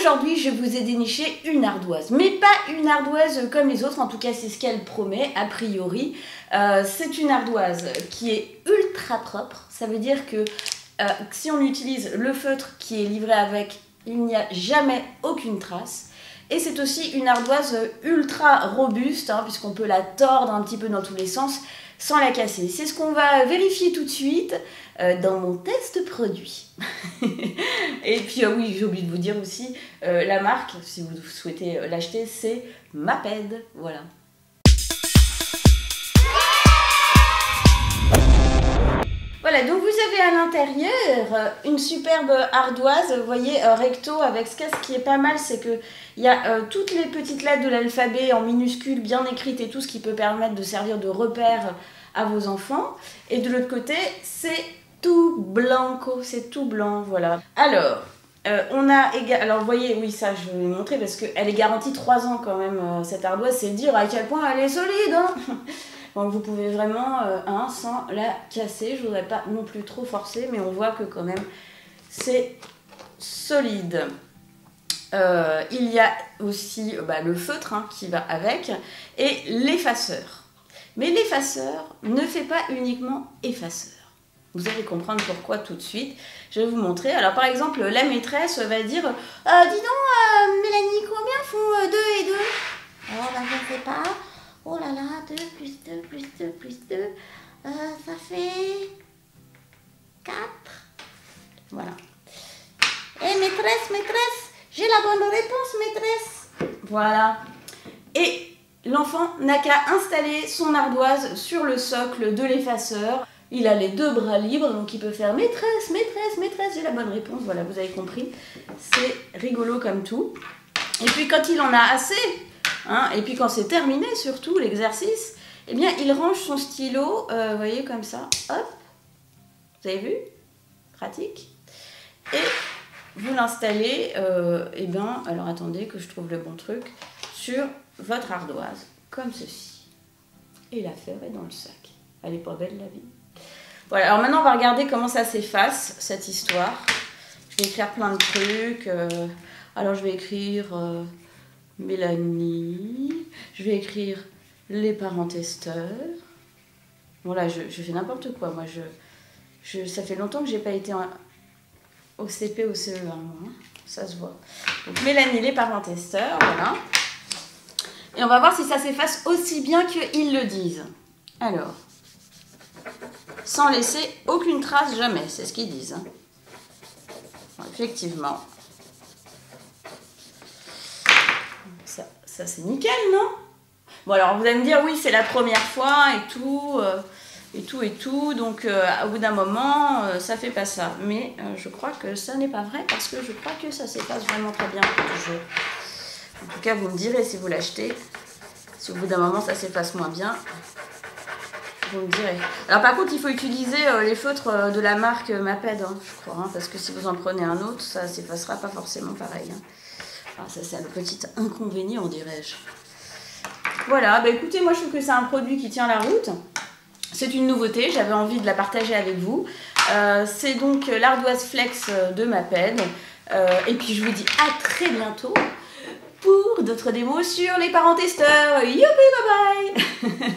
aujourd'hui, je vous ai déniché une ardoise, mais pas une ardoise comme les autres, en tout cas c'est ce qu'elle promet, a priori. C'est une ardoise qui est ultra propre, ça veut dire que si on utilise le feutre qui est livré avec, il n'y a jamais aucune trace. Et c'est aussi une ardoise ultra robuste, hein, puisqu'on peut la tordre un petit peu dans tous les sens sans la casser. C'est ce qu'on va vérifier tout de suite dans mon test produit. Et puis oui, j'ai oublié de vous dire aussi, la marque, si vous souhaitez l'acheter, c'est Maped, voilà. Voilà, donc vous avez à l'intérieur une superbe ardoise, vous voyez, recto avec ce qui est pas mal, c'est que il y a toutes les petites lettres de l'alphabet en minuscules bien écrites et tout ce qui peut permettre de servir de repère à vos enfants. Et de l'autre côté, c'est tout blanco, c'est tout blanc, voilà. Alors, on a également, alors vous voyez, oui, ça je vais vous montrer parce qu'elle est garantie 3 ans quand même, cette ardoise, c'est dire à quel point elle est solide, hein. Donc vous pouvez vraiment, sans la casser, je voudrais pas non plus trop forcer, mais on voit que quand même c'est solide. Il y a aussi le feutre qui va avec et l'effaceur. Mais l'effaceur ne fait pas uniquement effaceur. Vous allez comprendre pourquoi tout de suite. Je vais vous montrer. Alors par exemple, la maîtresse va dire « Dis donc, Mélanie, combien font 2 et 2 ?» Oh, ben je ne sais pas. Oh là là, 2 plus 2 plus 2 plus 2, ça fait 4. Voilà. Eh maîtresse, j'ai la bonne réponse, maîtresse. Voilà. Et l'enfant n'a qu'à installer son ardoise sur le socle de l'effaceur. Il a les 2 bras libres, donc il peut faire maîtresse, j'ai la bonne réponse. Voilà, vous avez compris. C'est rigolo comme tout. Et puis quand il en a assez, et puis quand c'est terminé surtout l'exercice, eh bien il range son stylo, vous voyez comme ça, hop, vous avez vu, pratique. Et vous l'installez, alors attendez que je trouve le bon truc, sur votre ardoise, comme ceci. Et l'affaire est dans le sac. Elle est pas belle la vie. Voilà, alors maintenant on va regarder comment ça s'efface, cette histoire. Je vais écrire plein de trucs. Alors je vais écrire Mélanie, je vais écrire les parents testeurs. Voilà, je fais n'importe quoi. Moi, ça fait longtemps que j'ai pas été au CP, au CE1, moi, ça se voit. Donc Mélanie, les parents testeurs, voilà. Et on va voir si ça s'efface aussi bien qu'ils le disent. Alors, sans laisser aucune trace jamais, c'est ce qu'ils disent. Bon, effectivement. Ça c'est nickel, non? Bon, alors vous allez me dire, oui, c'est la première fois et tout, donc au bout d'un moment, ça fait pas ça. Mais je crois que ça n'est pas vrai, parce que je crois que ça s'efface vraiment très bien toujours. En tout cas, vous me direz si vous l'achetez. Si au bout d'un moment, ça s'efface moins bien, vous me direz. Alors par contre, il faut utiliser les feutres de la marque Maped, je crois, parce que si vous en prenez un autre, ça s'effacera pas forcément pareil. Ah, ça, c'est le petit inconvénient, dirais-je. Voilà, écoutez, moi je trouve que c'est un produit qui tient la route. C'est une nouveauté, j'avais envie de la partager avec vous. C'est donc l'ardoise Flex de Maped. Et puis je vous dis à très bientôt pour d'autres démos sur les parents testeurs. Youpi, bye bye.